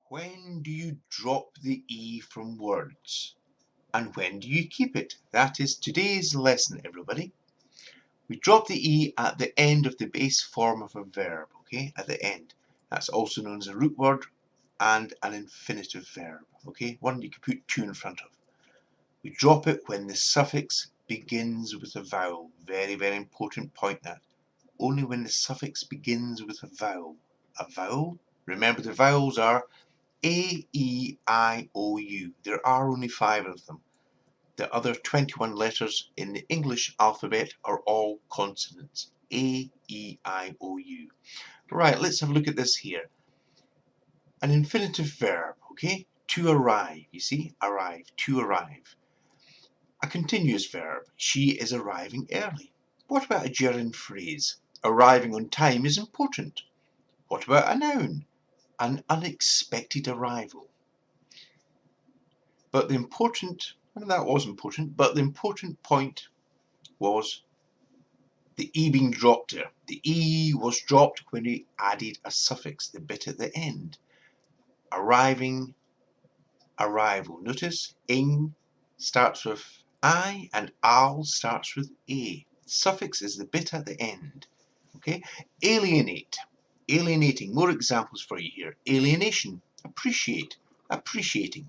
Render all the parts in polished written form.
When do you drop the E from words? And when do you keep it? That is today's lesson, everybody. We drop the E at the end of the base form of a verb, okay? At the end. That's also known as a root word and an infinitive verb, okay? One you can put to in front of. We drop it when the suffix begins with a vowel. Very, very important point that. Only when the suffix begins with a vowel. A vowel? Remember the vowels are A, E, I, O, U. There are only 5 of them. The other 21 letters in the English alphabet are all consonants. A, E, I, O, U. Right, let's have a look at this here. An infinitive verb, okay? To arrive, you see? Arrive, to arrive. A continuous verb. She is arriving early. What about a gerund phrase? Arriving on time is important. What about a noun? An unexpected arrival. But the important, that was important, but the important point was the E being dropped there. The E was dropped when we added a suffix, the bit at the end. Arriving, arrival. Notice ing starts with I and al starts with a. Suffix is the bit at the end. Okay? Alienate. Alienating. More examples for you here. Alienation. Appreciate. Appreciating.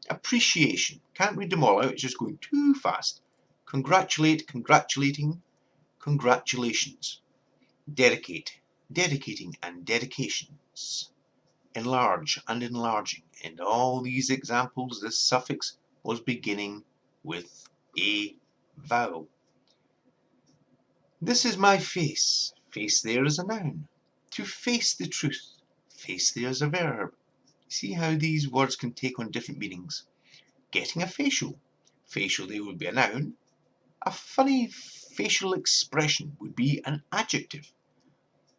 Appreciation. Can't read them all out, it's just going too fast. Congratulate, congratulating, congratulations. Dedicate, dedicating and dedications. Enlarge and enlarging. In all these examples, this suffix was beginning with a vowel. This is my face. Face there is a noun. To face the truth. Face there is a verb. See how these words can take on different meanings. Getting a facial. Facial there would be a noun. A funny facial expression would be an adjective.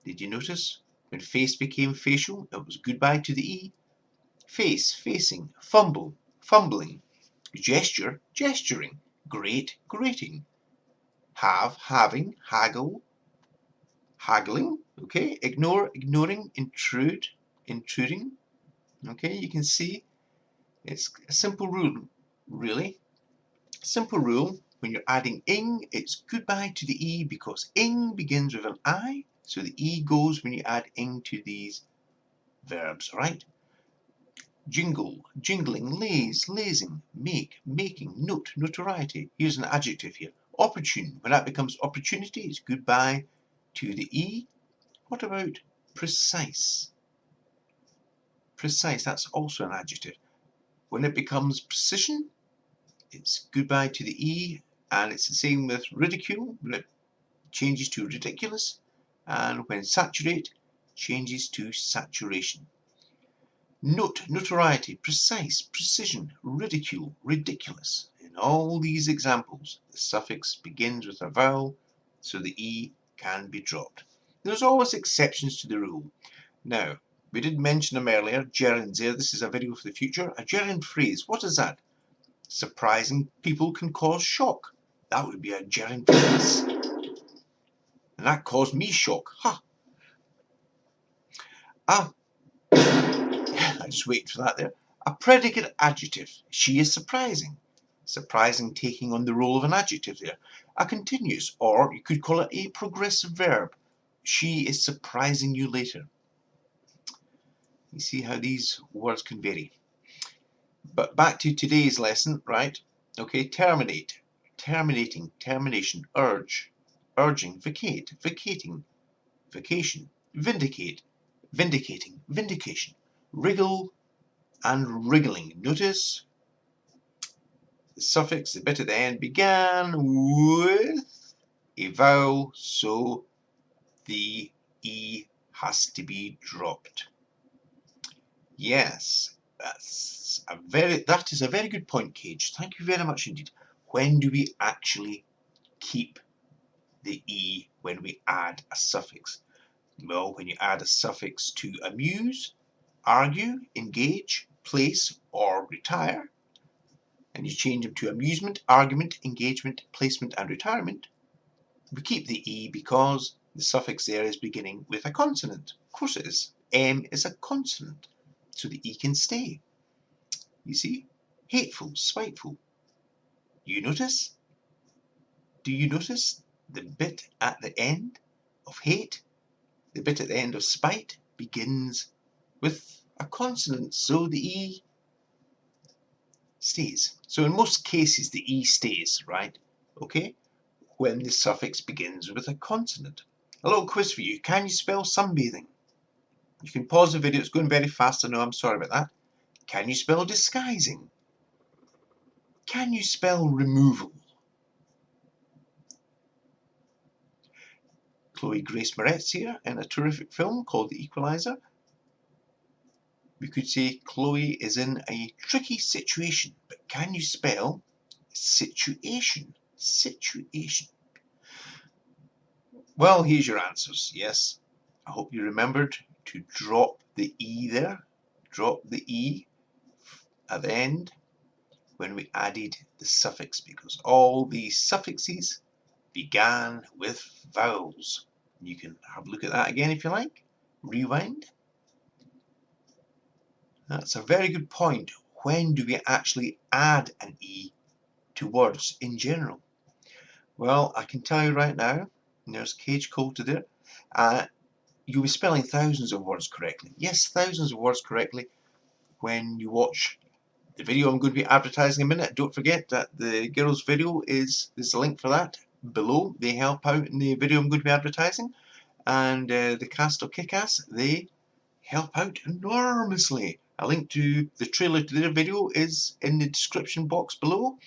Did you notice? When face became facial, it was goodbye to the E. Face, facing. Fumble, fumbling. Gesture, gesturing. Grate, grating. Have, having. Haggle, haggling. Okay, ignore, ignoring. Intrude, intruding. Okay, you can see it's a simple rule, really. Simple rule, when you're adding ing, it's goodbye to the E because ing begins with an I, so the E goes when you add ing to these verbs, alright? Jingle, jingling, laze, lazing, make, making, note, notoriety. Here's an adjective here. Opportune, when that becomes opportunity, it's goodbye to the E. What about precise? Precise, that's also an adjective. When it becomes precision, it's goodbye to the E, and it's the same with ridicule, when it changes to ridiculous, and when saturate, changes to saturation. Note, notoriety, precise, precision, ridicule, ridiculous. In all these examples, the suffix begins with a vowel, so the E can be dropped. There's always exceptions to the rule. Now, we did mention them earlier, gerunds there. This is a video for the future. A gerund phrase, what is that? Surprising people can cause shock. That would be a gerund phrase. And that caused me shock. Ha! I just waited for that there. A predicate adjective. She is surprising. Surprising taking on the role of an adjective there. A continuous, or you could call it a progressive verb. She is surprising you later. You see how these words can vary. But back to today's lesson, right? Okay, terminate, terminating, termination, urge, urging, vacate, vacating, vacation, vindicate, vindicating, vindication, wriggle and wriggling. Notice the suffix, the bit at the end, began with a vowel, so the E has to be dropped. Yes, that is a very good point, Cage. Thank you very much indeed. When do we actually keep the E when we add a suffix? Well, when you add a suffix to amuse, argue, engage, place, or retire, and you change them to amusement, argument, engagement, placement, and retirement, we keep the E because the suffix there is beginning with a consonant. Of course it is. M is a consonant. so the E can stay. You see? Hateful, spiteful. You notice? Do you notice the bit at the end of hate? The bit at the end of spite begins with a consonant, so the E stays. So in most cases the E stays, right? Okay? When the suffix begins with a consonant. A little quiz for you. Can you spell sunbathing? You can pause the video. It's going very fast. I know. I'm sorry about that. Can you spell disguising? Can you spell removal? Grace Moretz here in a terrific film called The Equalizer. We could say Chloe is in a tricky situation, but can you spell situation? Situation. Well, here's your answers. Yes, I hope you remembered to drop the E there. Drop the E at the end when we added the suffix, because all these suffixes began with vowels. You can have a look at that again if you like. Rewind. That's a very good point. When do we actually add an E to words in general? Well, I can tell you right now, and there's Cage quoted there, you'll be spelling thousands of words correctly. Yes, thousands of words correctly when you watch the video I'm going to be advertising in a minute. Don't forget that the girls' video there's a link for that below. They help out in the video I'm going to be advertising. And the cast of Kick-Ass, they help out enormously. A link to the trailer to their video is in the description box below.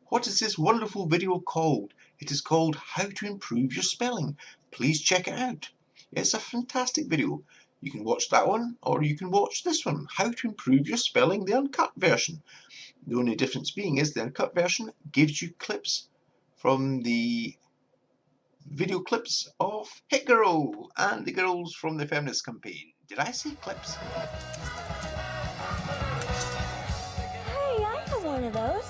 What is this wonderful video called? It is called How to Improve Your Spelling. Please check it out. It's a fantastic video. You can watch that one, or you can watch this one, How to Improve Your Spelling, the uncut version. The only difference being is the uncut version gives you clips from the video clips of Hit Girl and the girls from the feminist campaign. Did I say clips? Hey, I have one of those.